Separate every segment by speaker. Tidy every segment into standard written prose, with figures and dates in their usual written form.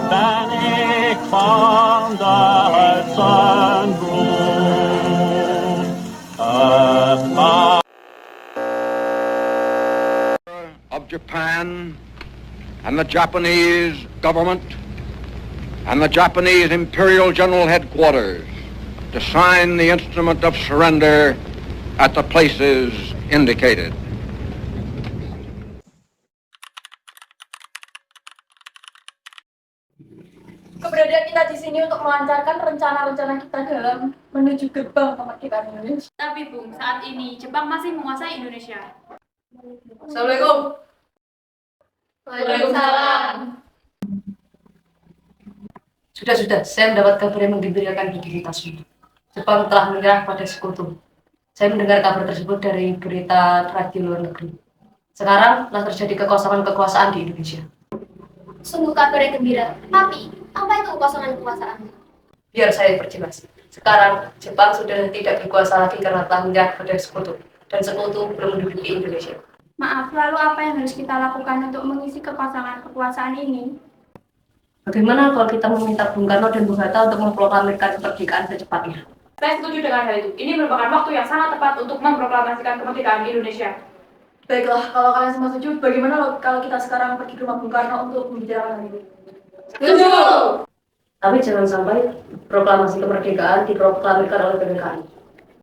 Speaker 1: panic from the sun
Speaker 2: of Japan and the Japanese government and the Japanese Imperial General Headquarters to sign the instrument of surrender at the places indicated.
Speaker 3: Keberadaan kita di sini untuk melancarkan rencana-rencana kita dalam menuju gerbang kemerdekaan Indonesia.
Speaker 4: Tapi Bung, saat ini Jepang masih menguasai Indonesia.
Speaker 3: Assalamualaikum. Waalaikumsalam.
Speaker 5: Sudah, saya mendapat kabar yang menggembirakan bagi kita semua. Jepang telah menyerah pada sekutu. Saya mendengar kabar tersebut dari berita radio luar negeri. Sekarang telah terjadi kekosongan kekuasaan di Indonesia.
Speaker 6: Sungguh kabar yang gembira. Tapi, apa itu kekosongan kekuasaan?
Speaker 5: Biar saya perjelas. Sekarang, Jepang sudah tidak berkuasa lagi karena telah menyerah pada sekutu. Dan sekutu belum menduduki Indonesia.
Speaker 4: Maaf, lalu apa yang harus kita lakukan untuk mengisi kekosongan kekuasaan ini?
Speaker 5: Bagaimana kalau kita meminta Bung Karno dan Bung Hatta untuk memproklamirkan kemerdekaan secepatnya?
Speaker 4: Saya setuju dengan hal itu. Ini merupakan waktu yang sangat tepat untuk memproklamasikan kemerdekaan Indonesia.
Speaker 3: Baiklah, kalau kalian semua setuju, bagaimana kalau kita sekarang pergi ke rumah Bung Karno untuk membicarakan hal ini?
Speaker 5: Setuju! Tapi jangan sampai proklamasi kemerdekaan diproklamirkan oleh PPKI.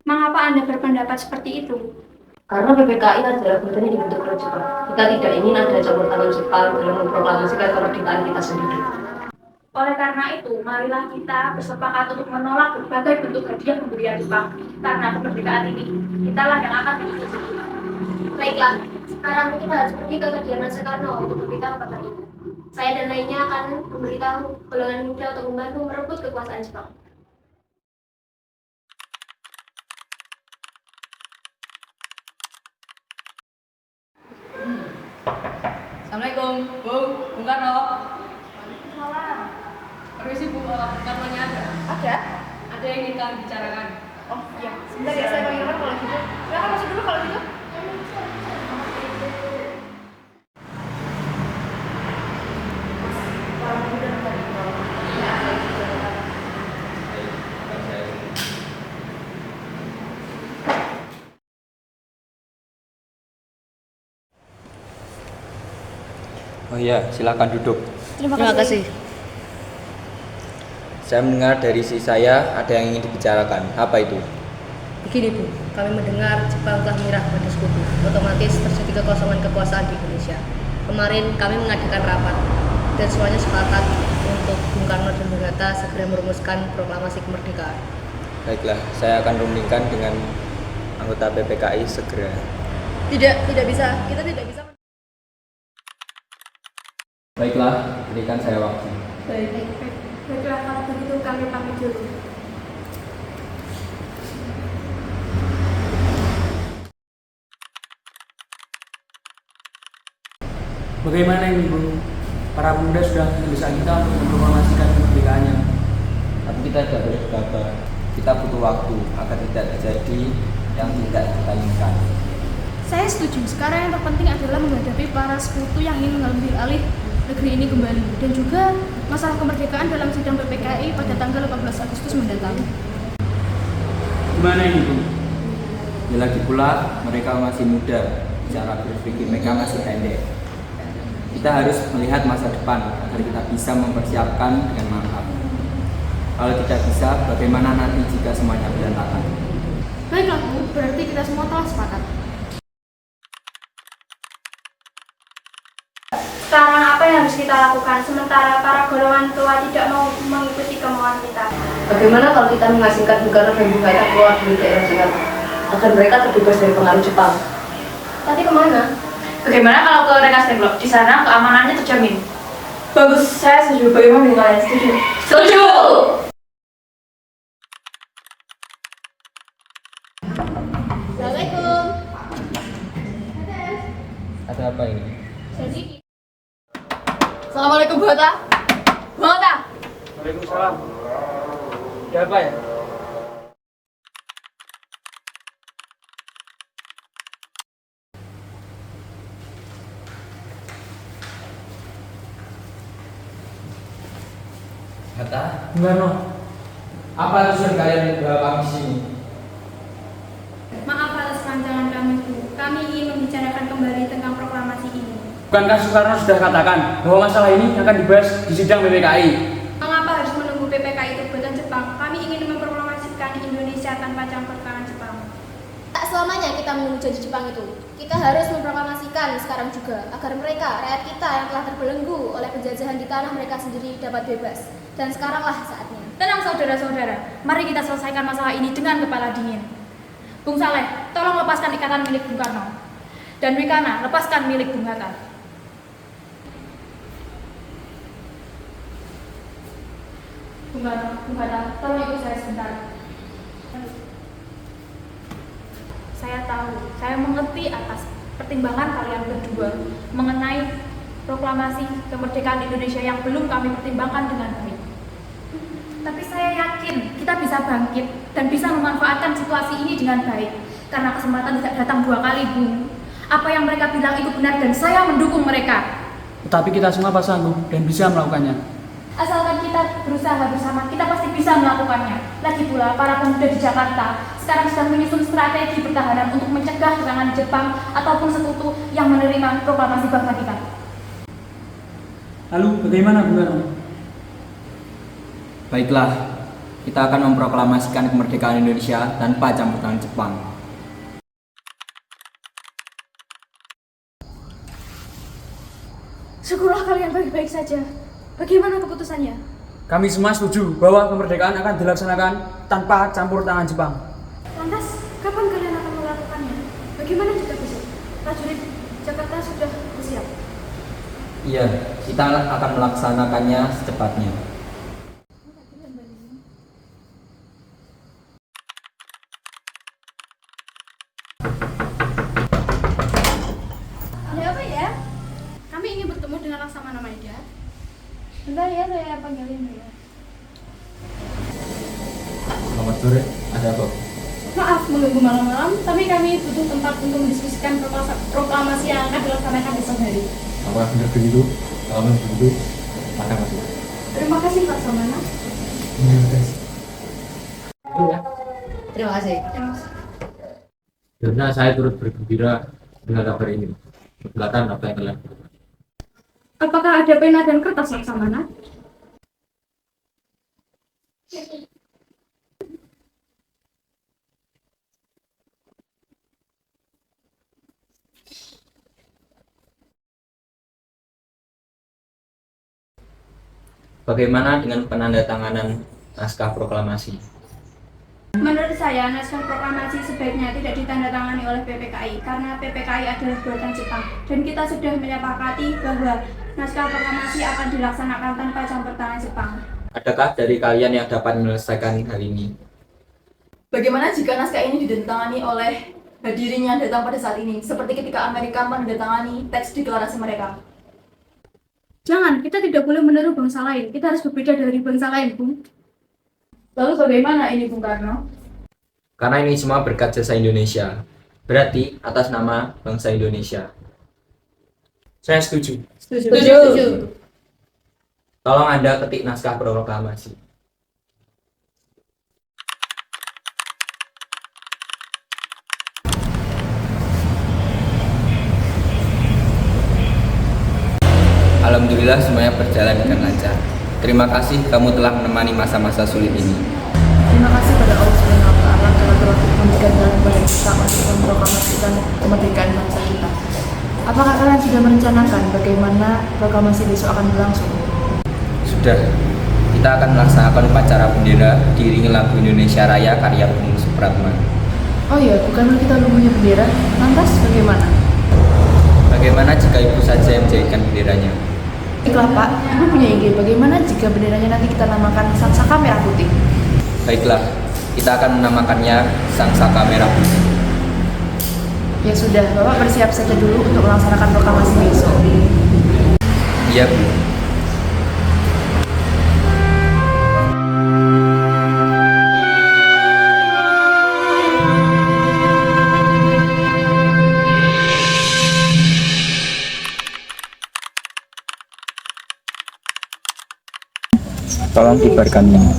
Speaker 4: Mengapa Anda berpendapat seperti itu?
Speaker 5: Karena PPKI adalah badan yang dibentuk oleh Jepang. Kita tidak ingin ada campur tangan Jepang dalam memproklamasikan kemerdekaan kita sendiri.
Speaker 4: Oleh karena itu, marilah kita bersepakat untuk menolak berbagai bentuk hadiah pemberian Jepang. Karena kemerdekaan ini, kitalah yang akan menuntut.
Speaker 6: Baiklah, sekarang kita harus pergi ke kediaman Soekarno untuk memberitahu kabar ini. Saya dan lainnya akan memberitahu golongan muda untuk membantu merebut kekuasaan Jepang.
Speaker 5: Assalamualaikum, Bung Karno.
Speaker 3: Salam.
Speaker 5: Permisi Bu, Karnonya ada?
Speaker 3: Ada?
Speaker 5: Ada yang ingin kami bicarakan.
Speaker 3: Oh iya, sebentar ya saya panggilkan kalau gitu. Silahkan masuk dulu kalau gitu.
Speaker 7: Oh iya, silakan duduk.
Speaker 5: Terima kasih.
Speaker 7: Saya mendengar dari si saya ada yang ingin dibicarakan. Apa itu?
Speaker 5: Begini Bu, kami mendengar Jepang telah menyerah pada sekutu. Otomatis terjadi kekosongan kekuasaan di Indonesia. Kemarin kami mengadakan rapat dan semuanya sepakat untuk Bung Karno dan Bung Hatta segera merumuskan proklamasi kemerdekaan.
Speaker 7: Baiklah, saya akan rundingkan dengan anggota PPKI segera.
Speaker 3: Tidak bisa. Kita tidak bisa.
Speaker 7: Baiklah, berikan saya waktu.
Speaker 4: Baiklah, kalau begitu kami pamit dulu.
Speaker 8: Bagaimana ini Bung? Para pemuda sudah mendesak kita untuk memproklamasikan kemerdekaannya.
Speaker 7: Tapi kita tidak boleh gegabah. Kita butuh waktu agar tidak terjadi yang tidak kita inginkan.
Speaker 4: Saya setuju. Sekarang yang terpenting adalah menghadapi para sekutu yang ingin mengambil alih negeri ini kembali, dan juga masalah kemerdekaan dalam sidang PPKI pada tanggal 18 Agustus mendatang.
Speaker 8: Gimana ini Bung?
Speaker 7: Lagi pula mereka masih muda, cara berpikir mereka masih pendek. Kita harus melihat masa depan agar kita bisa mempersiapkan dengan mantap. Kalau tidak bisa, bagaimana nanti jika semuanya berantakan?
Speaker 4: Baiklah Bu, berarti kita semua telah sepakat. Sekarang apa yang harus kita lakukan sementara para golongan tua tidak mau mengikuti kemauan kita?
Speaker 5: Bagaimana kalau kita mengasingkan Bung Karno dan Bung Hatta keluar dari daerah Jakarta agar mereka terbebas dari pengaruh Jepang?
Speaker 6: Tapi kemana?
Speaker 4: Bagaimana kalau ke Rengas Dengklok? Di sana keamanannya terjamin.
Speaker 3: Bagus, saya setuju. Bagaimana dengan kalian? Setuju?
Speaker 4: Setuju!
Speaker 6: Assalamualaikum.
Speaker 7: Ada apa ini?
Speaker 3: Assalamualaikum Bu Hatta. Bu Hatta.
Speaker 8: Waalaikumsalam. Ada apa ya?
Speaker 7: Hatta,
Speaker 8: Bung Karno.
Speaker 7: apa tujuan kalian membawa kami sini?
Speaker 4: Maaf atas rancangan kami itu. Kami ingin membicarakan kembali tentang proklamasi ini.
Speaker 8: Bukankah Soekarno sudah katakan bahwa masalah ini akan dibahas di sidang PPKI?
Speaker 4: Mengapa harus menunggu PPKI itu buatan Jepang? Kami ingin memproklamasikan Indonesia tanpa campur tangan Jepang.
Speaker 6: Tak selamanya kita menunggu janji Jepang itu. Kita harus memproklamasikan sekarang juga agar mereka, rakyat kita yang telah terbelenggu oleh penjajahan di tanah mereka sendiri dapat bebas. Dan sekaranglah saatnya.
Speaker 3: Tenang saudara-saudara, mari kita selesaikan masalah ini dengan kepala dingin. Bung Saleh, tolong lepaskan ikatan milik Bung Karno. Dan Wikana, lepaskan milik Bung Hatta. Bung Hatta, tolong ikut saya sebentar. Saya tahu, saya mengerti atas pertimbangan kalian berdua mengenai proklamasi kemerdekaan Indonesia yang belum kami pertimbangkan dengan baik. Tapi saya yakin kita bisa bangkit dan bisa memanfaatkan situasi ini dengan baik. Karena kesempatan tidak datang 2 kali, Bung. Apa yang mereka bilang itu benar dan saya mendukung mereka.
Speaker 8: Tetapi kita semua pasti sanggup dan bisa melakukannya.
Speaker 3: Asalkan kita berusaha bersama, kita pasti bisa melakukannya. Lagi pula, para pemuda di Jakarta sekarang sedang menyusun strategi pertahanan untuk mencegah serangan Jepang ataupun sekutu yang menerima proklamasi bangsa kita.
Speaker 8: Lalu bagaimana Bung Karno?
Speaker 7: Baiklah, kita akan memproklamasikan kemerdekaan Indonesia tanpa campur tangan Jepang.
Speaker 4: Syukurlah kalian baik-baik saja. Bagaimana keputusannya?
Speaker 8: Kami semua setuju bahwa kemerdekaan akan dilaksanakan tanpa campur tangan Jepang.
Speaker 4: Lantas, kapan kalian akan melakukannya? Bagaimana jika besok? Prajurit Jakarta sudah bersiap.
Speaker 7: Iya, kita akan melaksanakannya secepatnya.
Speaker 4: Ada apa ya? Kami ingin bertemu dengan Laksamana Maeda. Bentar ya, saya panggilin ya.
Speaker 7: Selamat sore, ada apa?
Speaker 4: Maaf mengganggu malam-malam, tapi kami butuh tempat untuk mendiskusikan proklamasi yang akan dilaksanakan besok hari.
Speaker 9: Apakah benar begitu? Kalau memang begitu, maka masuk.
Speaker 4: Terima kasih Pak Samana.
Speaker 9: Terima kasih.
Speaker 5: Terima kasih.
Speaker 9: Karena saya turut bergembira dengan kabar ini. Silakan apa yang kalian lakukan.
Speaker 4: Apakah ada pena dan kertas Laksamana?
Speaker 7: Bagaimana dengan penandatanganan naskah proklamasi?
Speaker 4: Menurut saya, naskah proklamasi sebaiknya tidak ditandatangani oleh PPKI karena PPKI adalah buatan Jepang dan kita sudah menyepakati bahwa naskah proklamasi akan dilaksanakan tanpa campur tangan Jepang.
Speaker 7: Adakah dari kalian yang dapat menyelesaikan hal ini?
Speaker 3: Bagaimana jika naskah ini ditandatangani oleh hadirin yang datang pada saat ini, seperti ketika Amerika menandatangani teks deklarasi mereka?
Speaker 4: Jangan, kita tidak boleh meniru bangsa lain. Kita harus berbeda dari bangsa lain, Bung.
Speaker 3: Lalu bagaimana ini, Bung Karno?
Speaker 7: Karena ini semua berkat jasa Indonesia. Berarti atas nama bangsa Indonesia.
Speaker 8: Saya setuju.
Speaker 3: Setuju.
Speaker 7: Tolong Anda ketik naskah proklamasi. Alhamdulillah semuanya berjalan dengan lancar. Terima kasih kamu telah menemani masa-masa sulit ini.
Speaker 10: Terima kasih pada Allah Subhanahu wa Ta'ala telah memberikan jalan kepada kita untuk memproklamasikan kemerdekaan bangsa kita. Apakah kalian sudah merencanakan bagaimana proklamasi besok akan berlangsung?
Speaker 7: Sudah, kita akan melaksanakan upacara bendera diiringi lagu Indonesia Raya karya Bung Supratman.
Speaker 10: Oh iya, bukankah kita belum punya bendera? Lantas bagaimana?
Speaker 7: Bagaimana jika ibu saja yang menjadikan benderanya?
Speaker 10: Baiklah Pak, Ibu punya ide. Bagaimana jika benderanya nanti kita namakan Sang Saka Merah Putih?
Speaker 7: Baiklah, kita akan menamakannya Sang Saka Merah Putih.
Speaker 10: Ya sudah, Bapak bersiap saja dulu untuk melaksanakan proklamasi besok.
Speaker 7: Iya, Bu. Tolong kibarkan ini.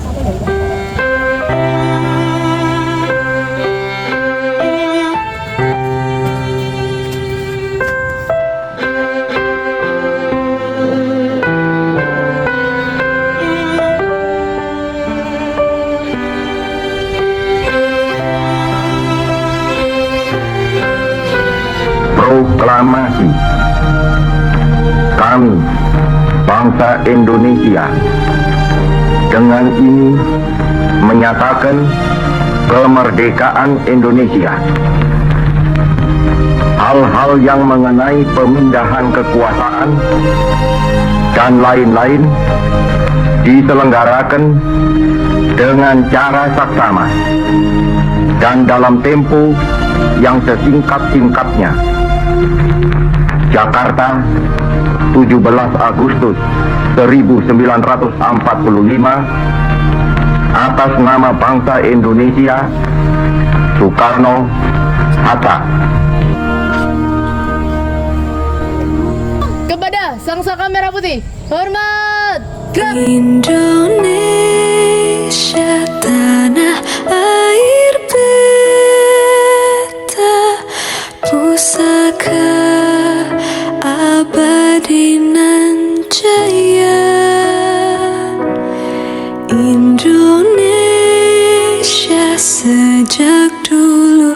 Speaker 11: Proklamasi. Kami, bangsa Indonesia, dengan ini menyatakan kemerdekaan Indonesia. Hal-hal yang mengenai pemindahan kekuasaan dan lain-lain diselenggarakan dengan cara saksama dan dalam tempo yang sesingkat-singkatnya. Jakarta, 17 Agustus 1945, atas nama bangsa Indonesia, Soekarno-Hatta.
Speaker 5: Kepada Sang Saka Merah Putih, hormat!
Speaker 12: Indonesia, tanah air beta, pusaka abadi nan jaya. Indonesia sejak dulu